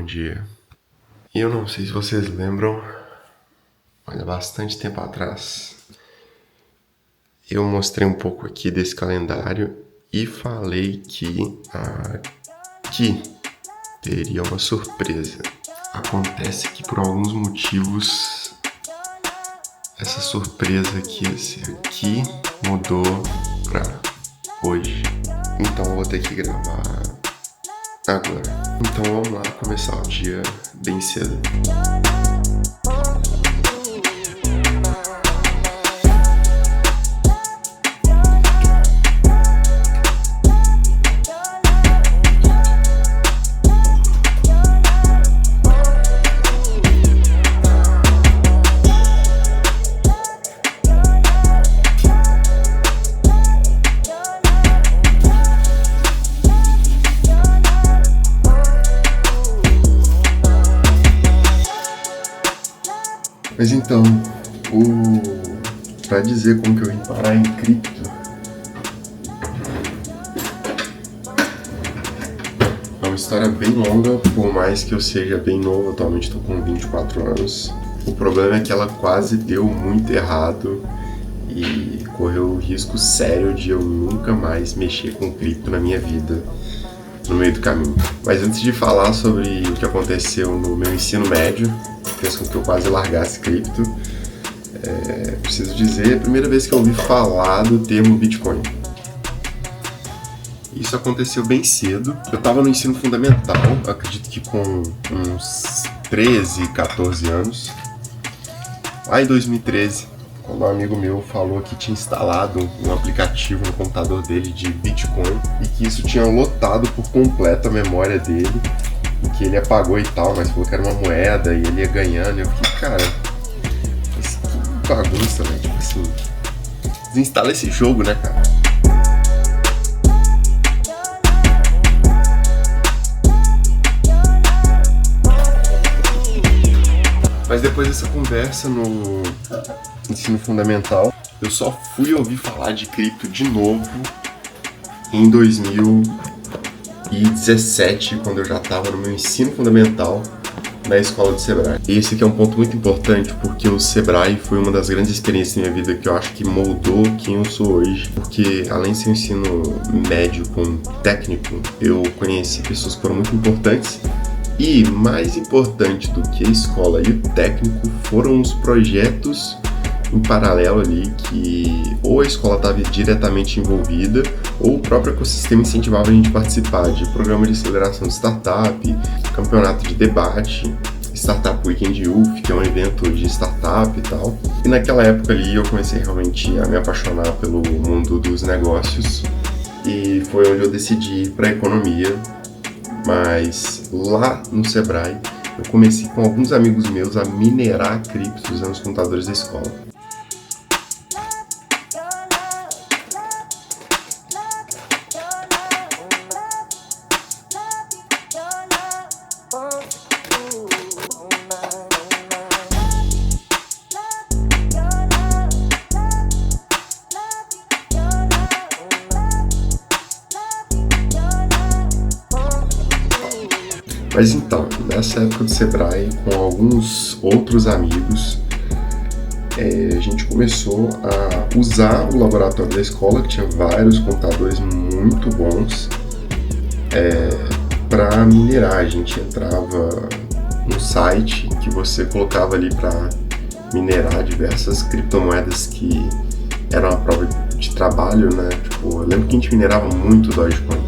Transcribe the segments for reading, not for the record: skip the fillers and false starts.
bom dia. Eu não sei se vocês lembram, mas há bastante tempo atrás eu mostrei um pouco aqui desse calendário e falei que aqui teria uma surpresa. Acontece que por alguns motivos essa surpresa aqui, esse aqui, mudou pra hoje. Então eu vou ter que gravar agora. Então vamos lá começar o dia bem cedo. Mas então, pra dizer como que eu vim parar em cripto, é uma história bem longa, por mais que eu seja bem novo, atualmente estou com 24 anos. O problema é que ela quase deu muito errado e correu o risco sério de eu nunca mais mexer com cripto na minha vida no meio do caminho. Mas antes de falar sobre o que aconteceu no meu ensino médio, fez com que eu quase largasse cripto, preciso dizer, a primeira vez que eu ouvi falar do termo Bitcoin. Isso aconteceu bem cedo. Eu estava no ensino fundamental, acredito que com uns 13, 14 anos. Lá em 2013, quando um amigo meu falou que tinha instalado um aplicativo no computador dele de Bitcoin e que isso tinha lotado por completo a memória dele, e que ele apagou e tal, mas falou que era uma moeda e ele ia ganhando. E eu fiquei, cara, que bagunça, né? Tipo assim, desinstala esse jogo, né, cara? Mas depois dessa conversa no ensino fundamental, eu só fui ouvir falar de cripto de novo em 2017, quando eu já estava no meu ensino fundamental na escola do Sebrae. E esse aqui é um ponto muito importante, porque o Sebrae foi uma das grandes experiências da minha vida que eu acho que moldou quem eu sou hoje. Porque além de ser um ensino médio com técnico, eu conheci pessoas que foram muito importantes. E mais importante do que a escola e o técnico foram os projetos em paralelo ali que ou a escola estava diretamente envolvida ou o próprio ecossistema incentivava a gente a participar de programa de aceleração de startup, campeonato de debate, Startup Weekend Youth, que é um evento de startup e tal. E naquela época ali eu comecei realmente a me apaixonar pelo mundo dos negócios e foi onde eu decidi ir para a economia. Mas lá no Sebrae eu comecei com alguns amigos meus a minerar criptos usando os computadores da escola. Mas então, nessa época do Sebrae, com alguns outros amigos, a gente começou a usar o laboratório da escola, que tinha vários computadores muito bons, para minerar. A gente entrava no site que você colocava ali para minerar diversas criptomoedas que eram a prova de trabalho, né? Tipo, eu lembro que a gente minerava muito Dogecoin.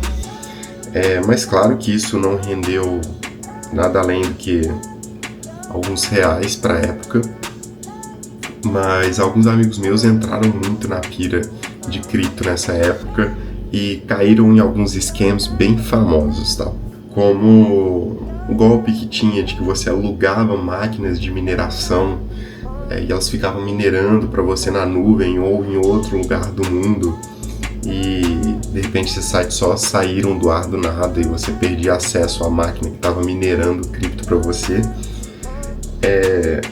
Mas claro que isso não rendeu nada além do que alguns reais para a época, mas alguns amigos meus entraram muito na pira de cripto nessa época e caíram em alguns scams bem famosos, tá? Como o golpe que tinha de que você alugava máquinas de mineração e elas ficavam minerando para você na nuvem ou em outro lugar do mundo, e de repente esses sites só saíram do ar do nada e você perdia acesso à máquina que estava minerando cripto para você.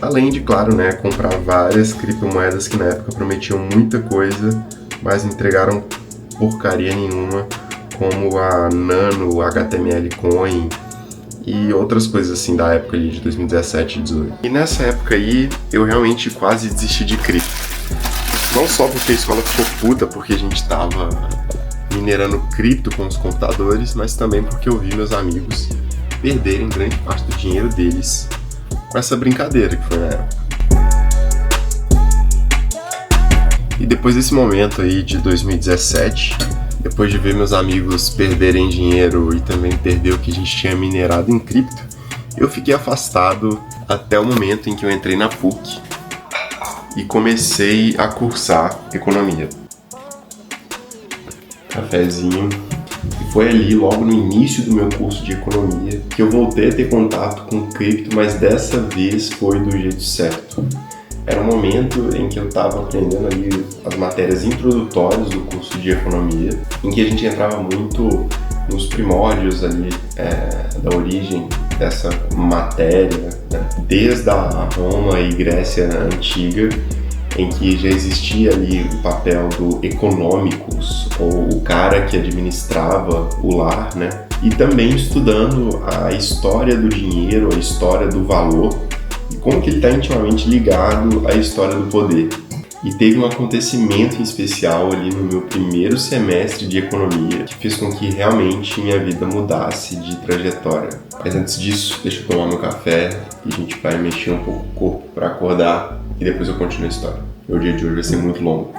Além de, claro, né, comprar várias criptomoedas que na época prometiam muita coisa, mas não entregaram porcaria nenhuma, como a Nano, HTML Coin e outras coisas assim da época ali de 2017 e 2018. E nessa época aí, eu realmente quase desisti de cripto. Não só porque a escola ficou puta porque a gente tava minerando cripto com os computadores, mas também porque eu vi meus amigos perderem grande parte do dinheiro deles com essa brincadeira que foi na época. E depois desse momento aí de 2017, depois de ver meus amigos perderem dinheiro e também perder o que a gente tinha minerado em cripto, eu fiquei afastado até o momento em que eu entrei na PUC e comecei a cursar economia. Cafezinho. E foi ali, logo no início do meu curso de economia, que eu voltei a ter contato com cripto, mas dessa vez foi do jeito certo. Era um momento em que eu estava aprendendo ali as matérias introdutórias do curso de economia, em que a gente entrava muito nos primórdios ali da origem dessa matéria, né? Desde a Roma e Grécia antiga, em que já existia ali o papel do econômicos, ou o cara que administrava o lar, né? E também estudando a história do dinheiro, a história do valor, e como que ele está intimamente ligado à história do poder. E teve um acontecimento em especial ali no meu primeiro semestre de economia que fez com que realmente minha vida mudasse de trajetória. Mas antes disso, deixa eu tomar meu café e a gente vai mexer um pouco o corpo para acordar e depois eu continuo a história. O dia de hoje vai ser muito longo.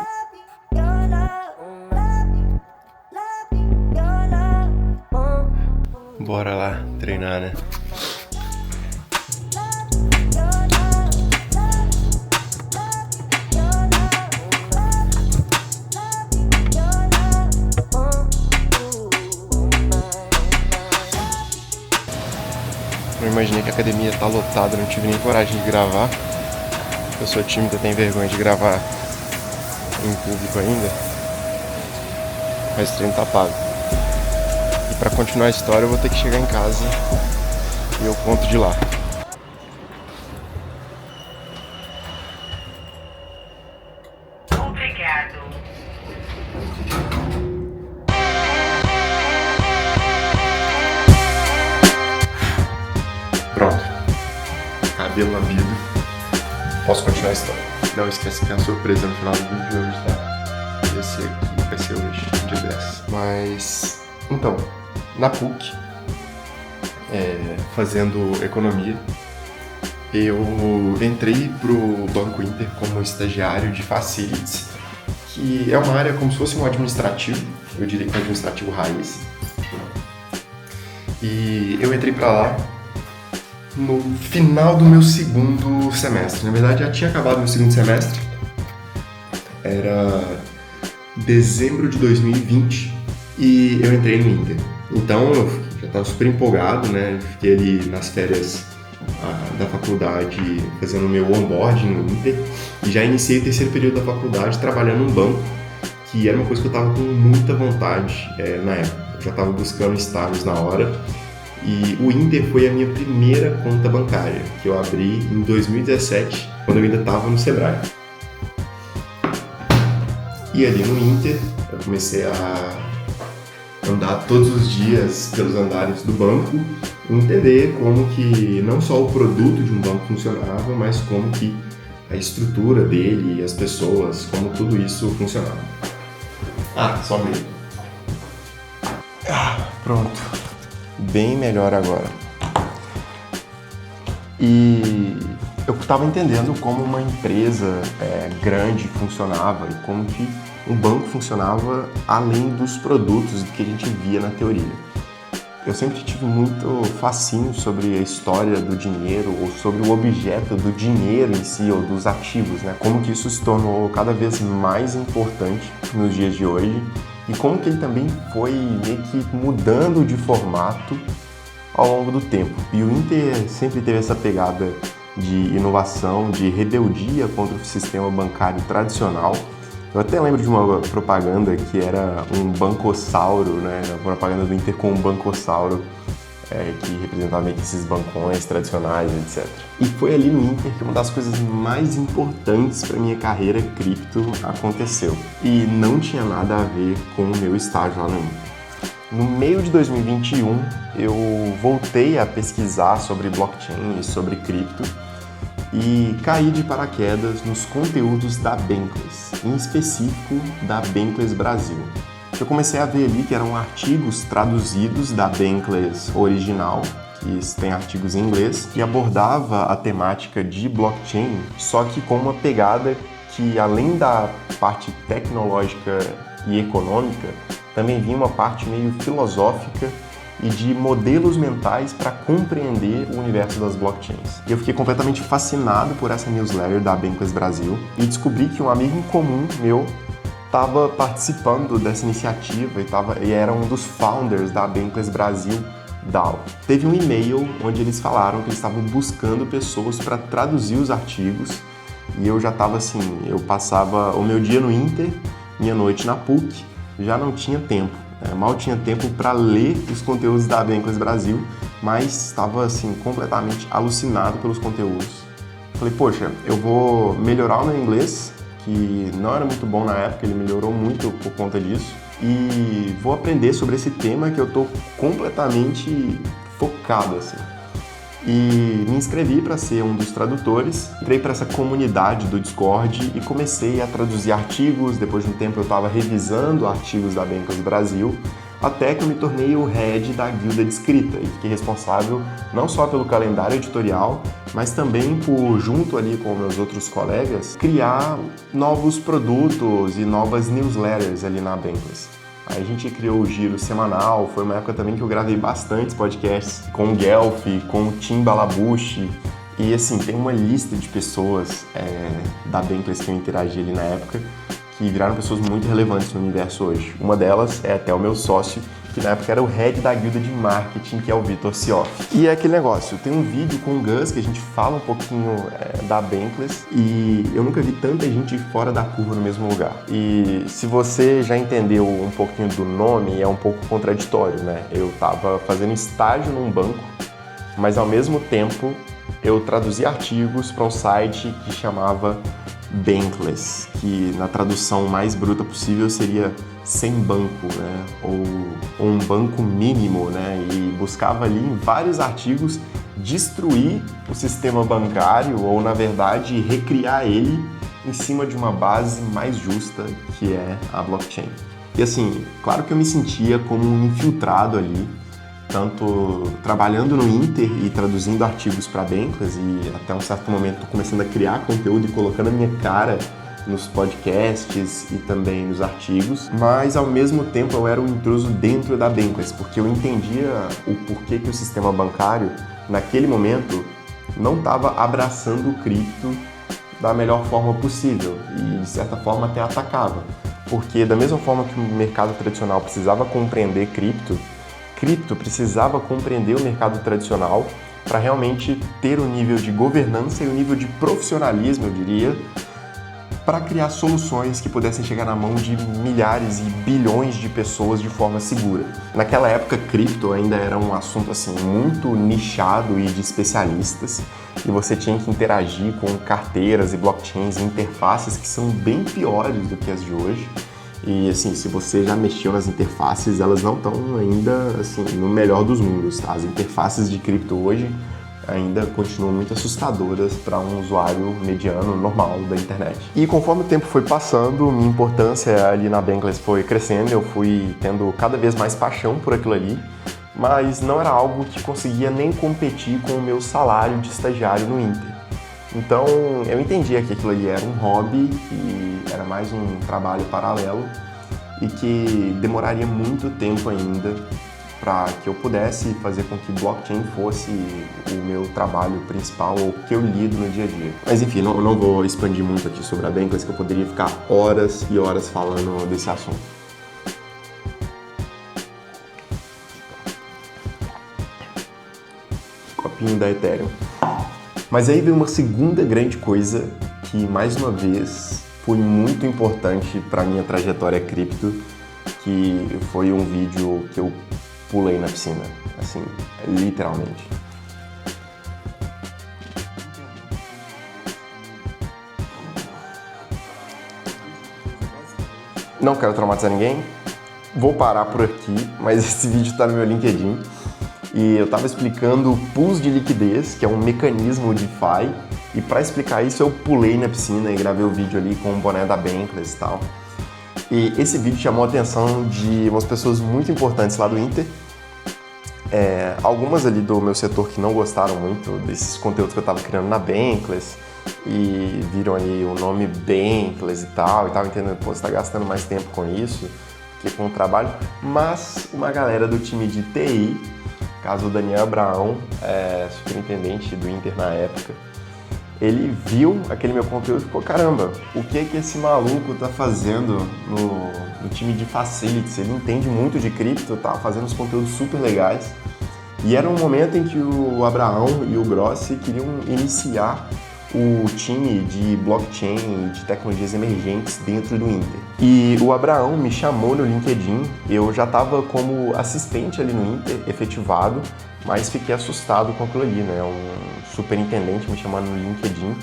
Bora lá treinar, né? Eu imaginei que a academia tá lotada, não tive nem coragem de gravar. Eu sou tímido, tenho vergonha de gravar em público ainda. Mas o treino tá pago. E pra continuar a história eu vou ter que chegar em casa e eu conto de lá. Obrigado. Pronto. Cabelo lambido. Posso continuar a história. Não esquece que tem a surpresa no final do vídeo de hoje, tá? Esse aqui vai ser hoje, dia 10. Mas, então, na PUC, fazendo economia, eu entrei pro Banco Inter como estagiário de Facilities, que é uma área como se fosse um administrativo, eu diria que é um administrativo raiz. E eu entrei pra lá no final do meu segundo semestre. Na verdade, já tinha acabado meu segundo semestre. Era dezembro de 2020 e eu entrei no Inter. Então, eu já estava super empolgado, né? Fiquei ali nas férias da faculdade fazendo o meu onboarding no Inter e já iniciei o terceiro período da faculdade trabalhando num banco, que era uma coisa que eu estava com muita vontade na época. Eu já estava buscando estágios na hora. E o Inter foi a minha primeira conta bancária, que eu abri em 2017, quando eu ainda estava no Sebrae. E ali no Inter, eu comecei a andar todos os dias pelos andares do banco e entender como que não só o produto de um banco funcionava, mas como que a estrutura dele, as pessoas, como tudo isso funcionava. Só medo. Pronto. Bem melhor agora. E eu estava entendendo como uma empresa grande funcionava e como que um banco funcionava além dos produtos que a gente via na teoria. Eu sempre tive muito fascínio sobre a história do dinheiro ou sobre o objeto do dinheiro em si ou dos ativos, né? Como que isso se tornou cada vez mais importante nos dias de hoje. E como que ele também foi meio que mudando de formato ao longo do tempo. E o Inter sempre teve essa pegada de inovação, de rebeldia contra o sistema bancário tradicional. Eu até lembro de uma propaganda que era um bancossauro, né? A propaganda do Inter com um bancossauro, que representava meio que esses bancões tradicionais, etc. E foi ali no Inter que uma das coisas mais importantes para minha carreira cripto aconteceu. E não tinha nada a ver com o meu estágio lá no Inter. No meio de 2021, eu voltei a pesquisar sobre blockchain e sobre cripto e caí de paraquedas nos conteúdos da Bankless, em específico da Bankless Brasil. Eu comecei a ver ali que eram artigos traduzidos da Bankless original, que tem artigos em inglês, e abordava a temática de blockchain, só que com uma pegada que, além da parte tecnológica e econômica, também vinha uma parte meio filosófica e de modelos mentais para compreender o universo das blockchains. Eu fiquei completamente fascinado por essa newsletter da Bankless Brasil e descobri que um amigo em comum meu estava participando dessa iniciativa e era um dos founders da Bankless Brasil DAO. Teve um e-mail onde eles falaram que eles estavam buscando pessoas para traduzir os artigos e eu já estava assim, eu passava o meu dia no Inter, minha noite na PUC, já não tinha tempo, mal tinha tempo para ler os conteúdos da Bankless Brasil, mas estava assim completamente alucinado pelos conteúdos. Falei, poxa, eu vou melhorar o meu inglês, que não era muito bom na época, ele melhorou muito por conta disso, e vou aprender sobre esse tema que eu estou completamente focado assim. E me inscrevi para ser um dos tradutores, entrei para essa comunidade do Discord e comecei a traduzir artigos. Depois de um tempo eu estava revisando artigos da Bankless Brasil, até que eu me tornei o head da guilda de escrita e fiquei responsável não só pelo calendário editorial, mas também por, junto ali com meus outros colegas, criar novos produtos e novas newsletters ali na Bankless. Aí a gente criou o Giro Semanal, foi uma época também que eu gravei bastantes podcasts com o Guelph, com o Tim Balabushi, e assim, tem uma lista de pessoas da Bankless que eu interagi ali na época, que viraram pessoas muito relevantes no universo hoje. Uma delas é até o meu sócio, que na época era o head da guilda de marketing, que é o Vitor Sioff. E é aquele negócio, tem um vídeo com o Gus que a gente fala um pouquinho da Bankless e eu nunca vi tanta gente fora da curva no mesmo lugar. E se você já entendeu um pouquinho do nome, é um pouco contraditório, né? Eu tava fazendo estágio num banco, mas ao mesmo tempo eu traduzia artigos para um site que chamava Bankless, que na tradução mais bruta possível seria sem banco, né? ou um banco mínimo, né? E buscava ali em vários artigos destruir o sistema bancário ou, na verdade, recriar ele em cima de uma base mais justa, que é a blockchain. E assim, claro que eu me sentia como um infiltrado ali, tanto trabalhando no Inter e traduzindo artigos para Bankless, e até um certo momento estou começando a criar conteúdo e colocando a minha cara nos podcasts e também nos artigos, mas ao mesmo tempo eu era um intruso dentro da Bankless, porque eu entendia o porquê que o sistema bancário, naquele momento, não estava abraçando o cripto da melhor forma possível e, de certa forma, até atacava. Porque da mesma forma que o mercado tradicional precisava compreender cripto precisava compreender o mercado tradicional para realmente ter o nível de governança e o nível de profissionalismo, eu diria, para criar soluções que pudessem chegar na mão de milhares e bilhões de pessoas de forma segura. Naquela época, cripto ainda era um assunto assim muito nichado e de especialistas, e você tinha que interagir com carteiras e blockchains e interfaces que são bem piores do que as de hoje. E assim, se você já mexeu nas interfaces, elas não estão ainda assim no melhor dos mundos, tá? As interfaces de cripto hoje ainda continuam muito assustadoras para um usuário mediano, normal da internet. E conforme o tempo foi passando, minha importância ali na Bankless foi crescendo, eu fui tendo cada vez mais paixão por aquilo ali, mas não era algo que conseguia nem competir com o meu salário de estagiário no Inter. Então eu entendia que aquilo ali era um hobby e era mais um trabalho paralelo e que demoraria muito tempo ainda para que eu pudesse fazer com que blockchain fosse o meu trabalho principal ou o que eu lido no dia a dia. Mas enfim, não vou expandir muito aqui sobre a Bankless, que eu poderia ficar horas e horas falando desse assunto. Copinho da Ethereum. Mas aí veio uma segunda grande coisa que, mais uma vez, foi muito importante para minha trajetória cripto, que foi um vídeo que eu pulei na piscina, assim, literalmente. Não quero traumatizar ninguém, vou parar por aqui, mas esse vídeo está no meu LinkedIn. E eu estava explicando pools de liquidez, que é um mecanismo DeFi. E para explicar isso, eu pulei na piscina e gravei o vídeo ali com o boné da Bankless e tal. E esse vídeo chamou a atenção de umas pessoas muito importantes lá do Inter. Algumas ali do meu setor que não gostaram muito desses conteúdos que eu estava criando na Bankless e viram ali o nome Bankless e tal, entendendo, pô, você tá gastando mais tempo com isso que com o trabalho. Mas uma galera do time de TI, caso o Daniel Abraão, superintendente do Inter na época, ele viu aquele meu conteúdo e ficou, caramba, o que esse maluco tá fazendo no time de Facilities? Ele entende muito de cripto, tá fazendo uns conteúdos super legais. E era um momento em que o Abraão e o Grossi queriam iniciar o time de blockchain e de tecnologias emergentes dentro do Inter. E o Abraão me chamou no LinkedIn, eu já estava como assistente ali no Inter, efetivado, mas fiquei assustado com aquilo ali, né? Um superintendente me chamando no LinkedIn,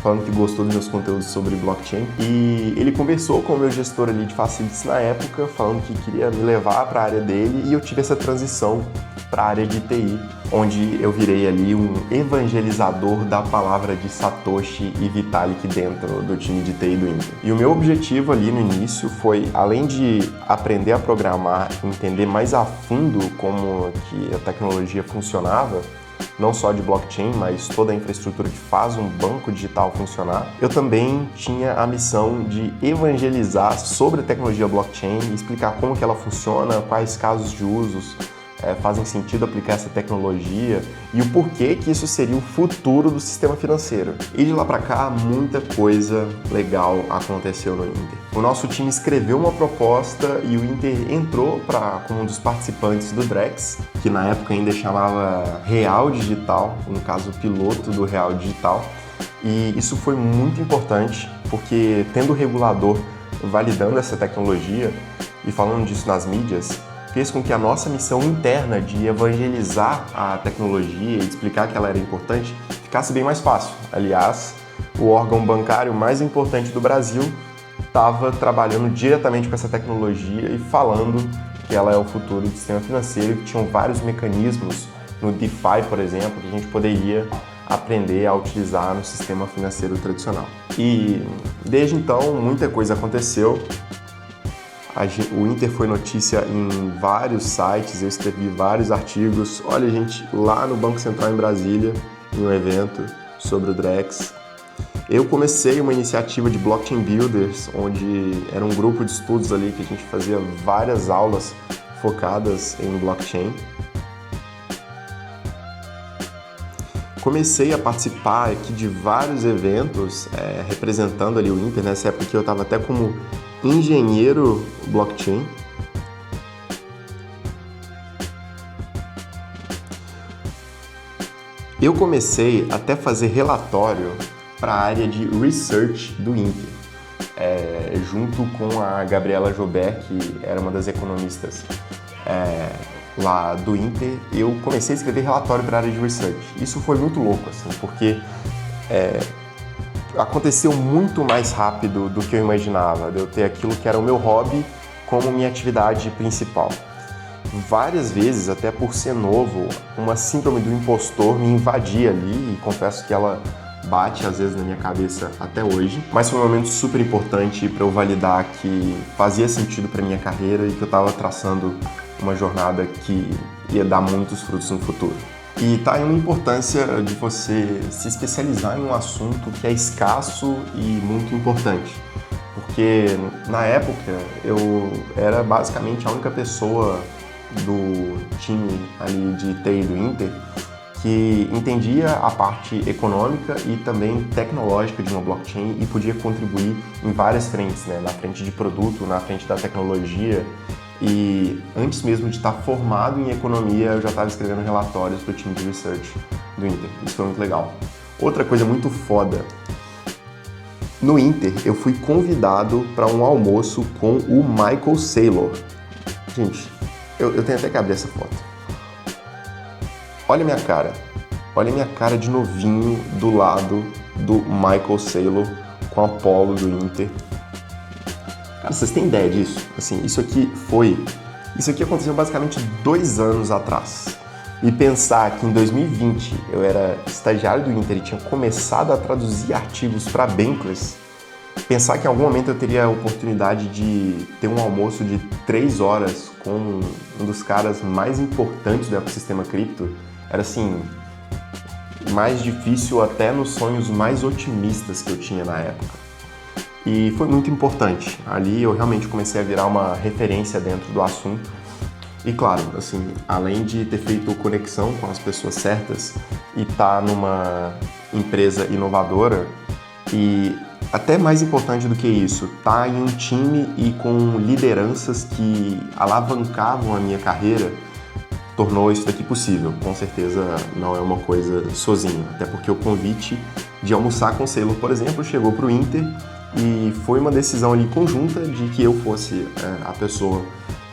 falando que gostou dos meus conteúdos sobre blockchain. E ele conversou com o meu gestor ali de Facilities na época, falando que queria me levar para a área dele, e eu tive essa transição para a área de TI, onde eu virei ali um evangelizador da palavra de Satoshi e Vitalik dentro do time de TI do Inter. E o meu objetivo ali no início foi, além de aprender a programar, entender mais a fundo como que a tecnologia funcionava, não só de blockchain, mas toda a infraestrutura que faz um banco digital funcionar, eu também tinha a missão de evangelizar sobre a tecnologia blockchain, explicar como que ela funciona, quais casos de usos fazem sentido aplicar essa tecnologia e o porquê que isso seria o futuro do sistema financeiro. E de lá para cá, muita coisa legal aconteceu no Inter. O nosso time escreveu uma proposta e o Inter entrou como um dos participantes do Drex, que na época ainda chamava Real Digital, no caso piloto do Real Digital. E isso foi muito importante, porque tendo o regulador validando essa tecnologia e falando disso nas mídias, fez com que a nossa missão interna de evangelizar a tecnologia e explicar que ela era importante ficasse bem mais fácil. Aliás, o órgão bancário mais importante do Brasil estava trabalhando diretamente com essa tecnologia e falando que ela é o futuro do sistema financeiro e que tinham vários mecanismos no DeFi, por exemplo, que a gente poderia aprender a utilizar no sistema financeiro tradicional. E desde então, muita coisa aconteceu. O Inter foi notícia em vários sites, eu escrevi vários artigos. Olha, gente, lá no Banco Central em Brasília, em um evento sobre o Drex. Eu comecei uma iniciativa de Blockchain Builders, onde era um grupo de estudos ali que a gente fazia várias aulas focadas em blockchain. Comecei a participar aqui de vários eventos, representando ali o Inter. Nessa época que eu estava até como engenheiro blockchain. Eu comecei até fazer relatório para a área de research do Inter, junto com a Gabriela Joubert, que era uma das economistas lá do Inter. Eu comecei a escrever relatório para a área de research. Isso foi muito louco, assim, porque aconteceu muito mais rápido do que eu imaginava, de eu ter aquilo que era o meu hobby como minha atividade principal. Várias vezes, até por ser novo, uma síndrome do impostor me invadia ali, e confesso que ela bate às vezes na minha cabeça até hoje, mas foi um momento super importante para eu validar que fazia sentido para minha carreira e que eu estava traçando uma jornada que ia dar muitos frutos no futuro. E tá aí uma importância de você se especializar em um assunto que é escasso e muito importante. Porque na época eu era basicamente a única pessoa do time ali de TI do Inter que entendia a parte econômica e também tecnológica de uma blockchain e podia contribuir em várias frentes, né? Na frente de produto, na frente da tecnologia. E antes mesmo de estar formado em economia, eu já estava escrevendo relatórios para o time de research do Inter. Isso foi muito legal. Outra coisa muito foda. No Inter, eu fui convidado para um almoço com o Michael Saylor. Gente, eu tenho até que abrir essa foto. Olha minha cara. Olha minha cara de novinho do lado do Michael Saylor com a polo do Inter. Cara, vocês têm ideia disso? Assim, isso aqui aconteceu basicamente 2 anos atrás. E pensar que em 2020 eu era estagiário do Inter e tinha começado a traduzir artigos para Bankless, pensar que em algum momento eu teria a oportunidade de ter um almoço de 3 horas com um dos caras mais importantes do ecossistema cripto, era assim, mais difícil até nos sonhos mais otimistas que eu tinha na época. E foi muito importante. Ali eu realmente comecei a virar uma referência dentro do assunto. E claro, assim, além de ter feito conexão com as pessoas certas e estar numa empresa inovadora, e até mais importante do que isso, estar em um time e com lideranças que alavancavam a minha carreira, tornou isso daqui possível. Com certeza não é uma coisa sozinho, até porque o convite de almoçar com o Saylor, por exemplo, chegou para o Inter e foi uma decisão ali conjunta de que eu fosse a pessoa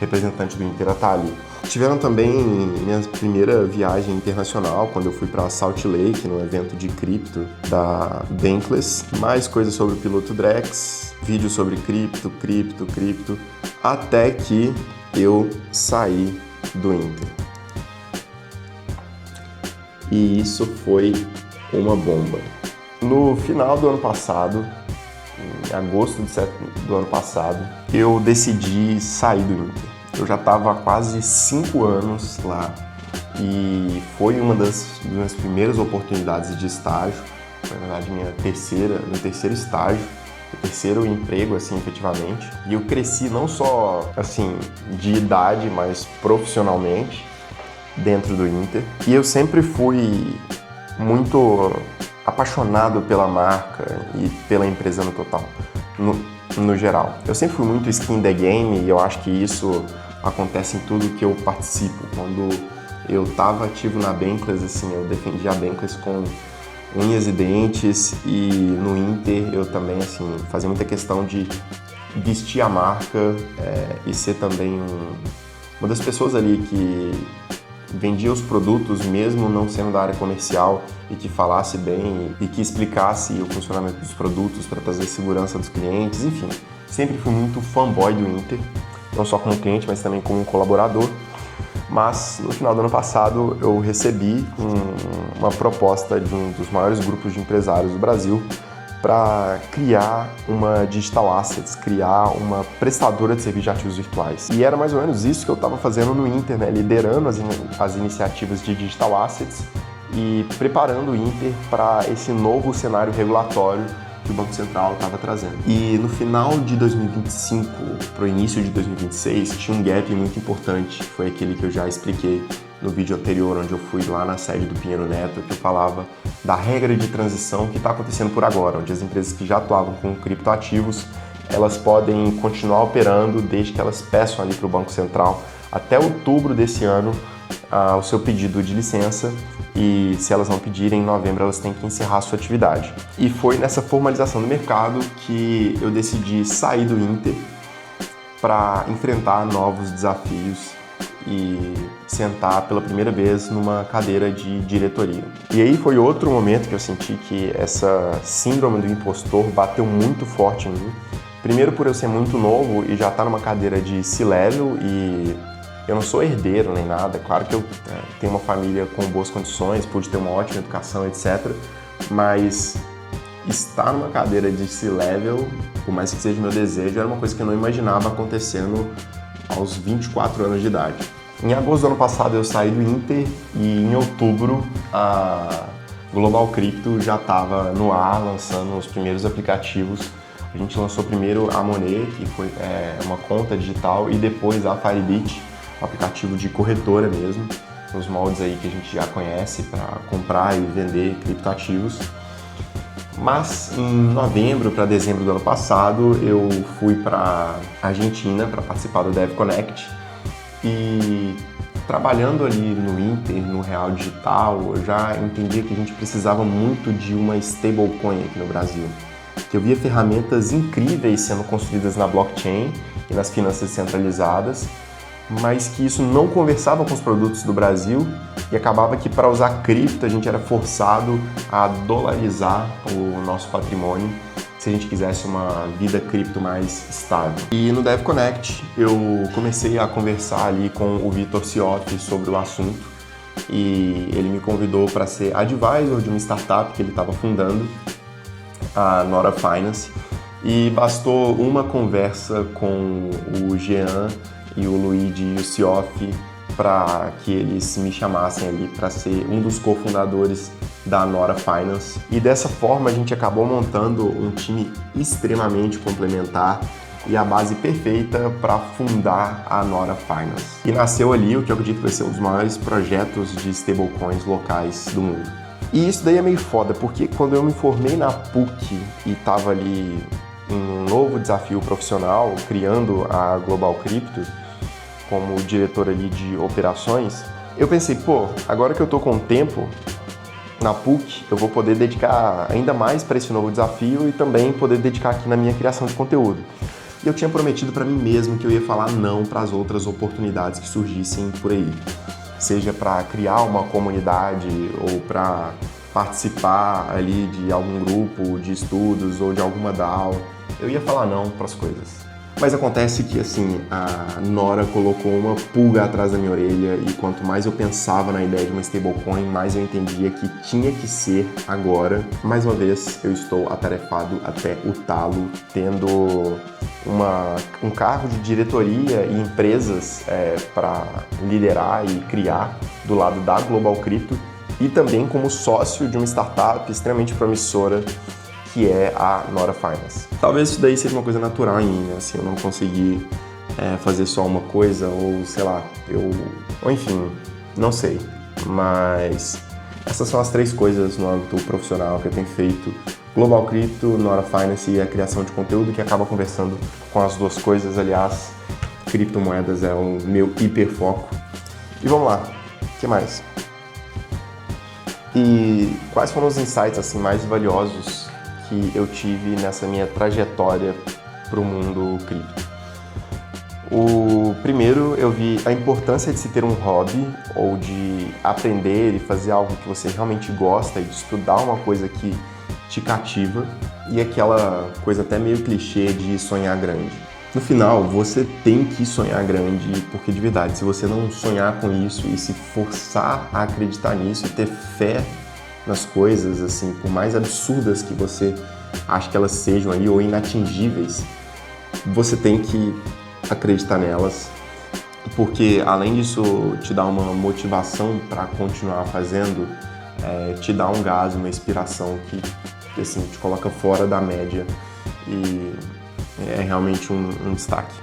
representante do Inter a estar ali. Tiveram também minha primeira viagem internacional, quando eu fui para Salt Lake, num evento de cripto da Bankless. Mais coisas sobre o piloto Drex, vídeos sobre cripto, até que eu saí do Inter. E isso foi uma bomba. No final do ano passado, em agosto do ano passado, eu decidi sair do Inter. Eu já estava há quase 5 anos lá e foi uma das minhas primeiras oportunidades de estágio, na verdade meu terceiro estágio, meu terceiro emprego, assim, efetivamente. E eu cresci não só, assim, de idade, mas profissionalmente dentro do Inter. E eu sempre fui muito apaixonado pela marca e pela empresa no total, no geral. Eu sempre fui muito skin the game e eu acho que isso acontece em tudo que eu participo. Quando eu estava ativo na Bankless, assim, eu defendia a Bankless com unhas e dentes, e no Inter eu também, assim, fazia muita questão de vestir a marca e ser também uma das pessoas ali que vendia os produtos mesmo não sendo da área comercial e que falasse bem e que explicasse o funcionamento dos produtos para trazer segurança dos clientes, enfim. Sempre fui muito fanboy do Inter, não só como cliente, mas também como colaborador. Mas no final do ano passado eu recebi uma proposta de um dos maiores grupos de empresários do Brasil para criar uma Digital Assets, criar uma prestadora de serviços de ativos virtuais. E era mais ou menos isso que eu estava fazendo no Inter, né? Liderando as iniciativas de Digital Assets e preparando o Inter para esse novo cenário regulatório que o Banco Central estava trazendo. E no final de 2025 para o início de 2026 tinha um gap muito importante, foi aquele que eu já expliquei no vídeo anterior, onde eu fui lá na sede do Pinheiro Neto, que eu falava da regra de transição que está acontecendo por agora, onde as empresas que já atuavam com criptoativos, elas podem continuar operando desde que elas peçam ali para o Banco Central até outubro desse ano o seu pedido de licença, e se elas não pedirem, em novembro elas têm que encerrar a sua atividade. E foi nessa formalização do mercado que eu decidi sair do Inter para enfrentar novos desafios e sentar pela primeira vez numa cadeira de diretoria. E aí foi outro momento que eu senti que essa síndrome do impostor bateu muito forte em mim. Primeiro por eu ser muito novo e já estar numa cadeira de C-Level, e eu não sou herdeiro nem nada. Claro que eu tenho uma família com boas condições, pude ter uma ótima educação, etc. Mas estar numa cadeira de C-Level, por mais que seja meu desejo, era uma coisa que eu não imaginava acontecendo aos 24 anos de idade. Em agosto do ano passado eu saí do Inter e em outubro a Global Crypto já estava no ar, lançando os primeiros aplicativos. A gente lançou primeiro a Monet, que foi uma conta digital, e depois a Firebit, um aplicativo de corretora mesmo, nos moldes aí que a gente já conhece para comprar e vender criptoativos. Mas em novembro para dezembro do ano passado eu fui para Argentina para participar do DevConnect, e trabalhando ali no Inter, no Real Digital, eu já entendi que a gente precisava muito de uma stablecoin aqui no Brasil. Que eu via ferramentas incríveis sendo construídas na blockchain e nas finanças centralizadas, mas que isso não conversava com os produtos do Brasil, e acabava que para usar cripto a gente era forçado a dolarizar o nosso patrimônio, se a gente quisesse uma vida cripto mais estável. E no DevConnect eu comecei a conversar ali com o Vitor Sioff sobre o assunto e ele me convidou para ser advisor de uma startup que ele estava fundando, a Nora Finance, e bastou uma conversa com o Jean e o Luigi e o Sioff para que eles me chamassem ali para ser um dos cofundadores da Nora Finance. E dessa forma a gente acabou montando um time extremamente complementar e a base perfeita para fundar a Nora Finance. E nasceu ali o que eu acredito que vai ser um dos maiores projetos de stablecoins locais do mundo. E isso daí é meio foda, porque quando eu me formei na PUC e estava ali em um novo desafio profissional, criando a Global Crypto, como diretor ali de operações, eu pensei, pô, agora que eu tô com tempo na PUC, eu vou poder dedicar ainda mais para esse novo desafio e também poder dedicar aqui na minha criação de conteúdo. E eu tinha prometido para mim mesmo que eu ia falar não para as outras oportunidades que surgissem por aí, seja para criar uma comunidade ou para participar ali de algum grupo de estudos ou de alguma DAO. Eu ia falar não para as coisas. Mas acontece que, assim, a Nora colocou uma pulga atrás da minha orelha e quanto mais eu pensava na ideia de uma stablecoin, mais eu entendia que tinha que ser agora. Mais uma vez, eu estou atarefado até o talo, tendo um cargo de diretoria e empresas para liderar e criar do lado da Global Crypto e também como sócio de uma startup extremamente promissora, que é a Nora Finance. Talvez isso daí seja uma coisa natural em mim, né? Assim, eu não consegui fazer só uma coisa, ou sei lá, ou enfim, não sei. Mas essas são as 3 coisas no âmbito profissional que eu tenho feito: Global Crypto, Nora Finance e a criação de conteúdo, que acaba conversando com as 2 coisas. Aliás, criptomoedas é o meu hiperfoco. E vamos lá, o que mais? E quais foram os insights assim, mais valiosos que eu tive nessa minha trajetória para o mundo cripto? O primeiro, eu vi a importância de se ter um hobby ou de aprender e fazer algo que você realmente gosta e de estudar uma coisa que te cativa, e aquela coisa até meio clichê de sonhar grande. No final, você tem que sonhar grande, porque de verdade, se você não sonhar com isso e se forçar a acreditar nisso e ter fé nas coisas, assim, por mais absurdas que você ache que elas sejam ali ou inatingíveis, você tem que acreditar nelas, porque além disso te dá uma motivação para continuar fazendo, te dá um gás, uma inspiração que assim, te coloca fora da média e é realmente um destaque.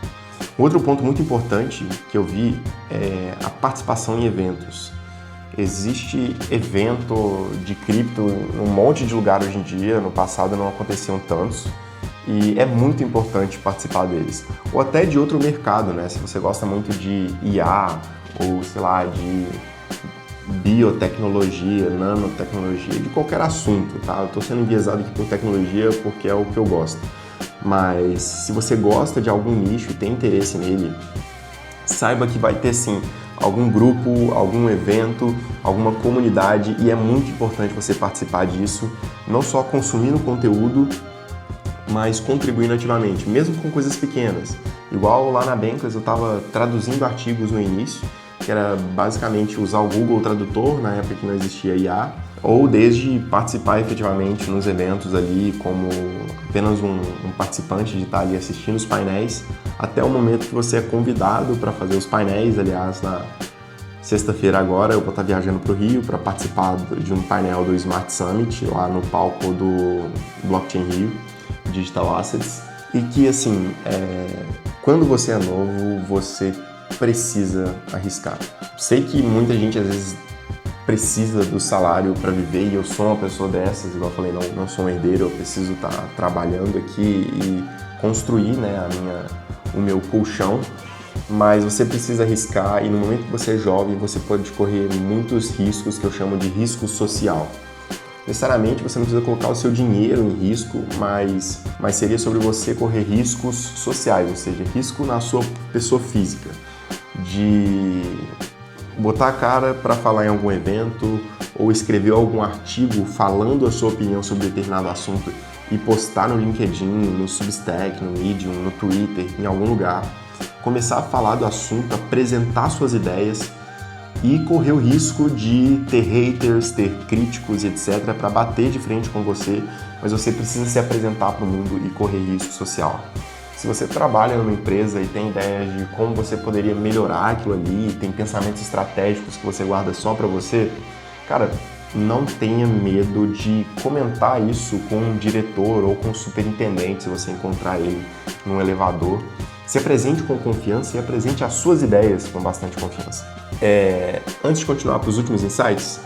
Outro ponto muito importante que eu vi é a participação em eventos. Existe evento de cripto em um monte de lugar hoje em dia, no passado não aconteciam tantos, e é muito importante participar deles. Ou até de outro mercado, né? Se você gosta muito de IA, ou sei lá, de biotecnologia, nanotecnologia, de qualquer assunto, tá? Eu tô sendo enviesado aqui por tecnologia porque é o que eu gosto. Mas se você gosta de algum nicho e tem interesse nele, saiba que vai ter sim algum grupo, algum evento, alguma comunidade, e é muito importante você participar disso, não só consumindo conteúdo, mas contribuindo ativamente, mesmo com coisas pequenas. Igual lá na Bankless eu estava traduzindo artigos no início, que era basicamente usar o Google Tradutor, na época que não existia IA, ou desde participar efetivamente nos eventos ali como apenas um participante de estar ali assistindo os painéis, até o momento que você é convidado para fazer os painéis. Aliás, na sexta-feira agora eu vou estar viajando para o Rio para participar de um painel do Smart Summit, lá no palco do Blockchain Rio, Digital Assets, e que assim, quando você é novo, você precisa arriscar. Sei que muita gente às vezes precisa do salário para viver, e eu sou uma pessoa dessas, igual eu falei, não sou um herdeiro, eu preciso estar trabalhando aqui e construir, né, o meu colchão, mas você precisa arriscar, e no momento que você é jovem, você pode correr muitos riscos que eu chamo de risco social. Necessariamente você não precisa colocar o seu dinheiro em risco, mas seria sobre você correr riscos sociais, ou seja, risco na sua pessoa física, de botar a cara para falar em algum evento ou escrever algum artigo falando a sua opinião sobre determinado assunto e postar no LinkedIn, no Substack, no Medium, no Twitter, em algum lugar, começar a falar do assunto, apresentar suas ideias e correr o risco de ter haters, ter críticos, etc, para bater de frente com você, mas você precisa se apresentar para o mundo e correr risco social. Se você trabalha numa empresa e tem ideias de como você poderia melhorar aquilo ali, tem pensamentos estratégicos que você guarda só para você, cara, não tenha medo de comentar isso com um diretor ou com um superintendente, se você encontrar ele num elevador. Se apresente com confiança e apresente as suas ideias com bastante confiança. Antes de continuar para os últimos insights,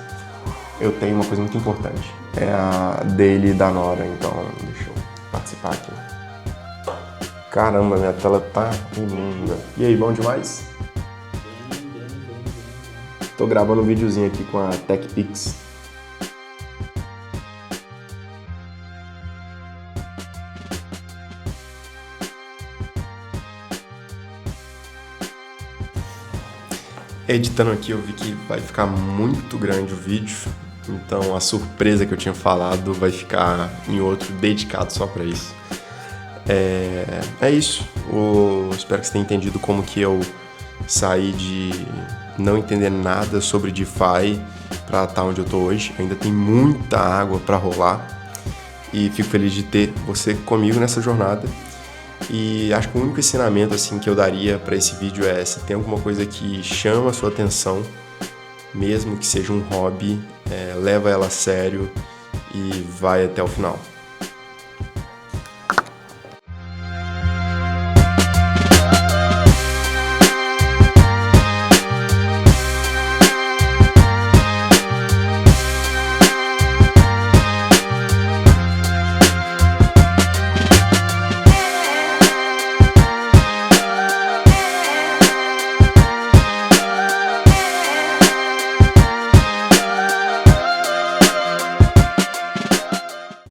eu tenho uma coisa muito importante. É a daily da Nora, então deixa eu participar aqui. Caramba, minha tela tá imunda. E aí, bom demais? Tô gravando um videozinho aqui com a TechPix. Editando aqui eu vi que vai ficar muito grande o vídeo, então a surpresa que eu tinha falado vai ficar em outro dedicado só para isso. É isso. Espero que você tenha entendido como que eu saí de não entender nada sobre DeFi para estar onde eu tô hoje. Ainda tem muita água para rolar e fico feliz de ter você comigo nessa jornada. E acho que o único ensinamento assim que eu daria para esse vídeo é: se tem alguma coisa que chama a sua atenção, mesmo que seja um hobby, leva ela a sério e vai até o final.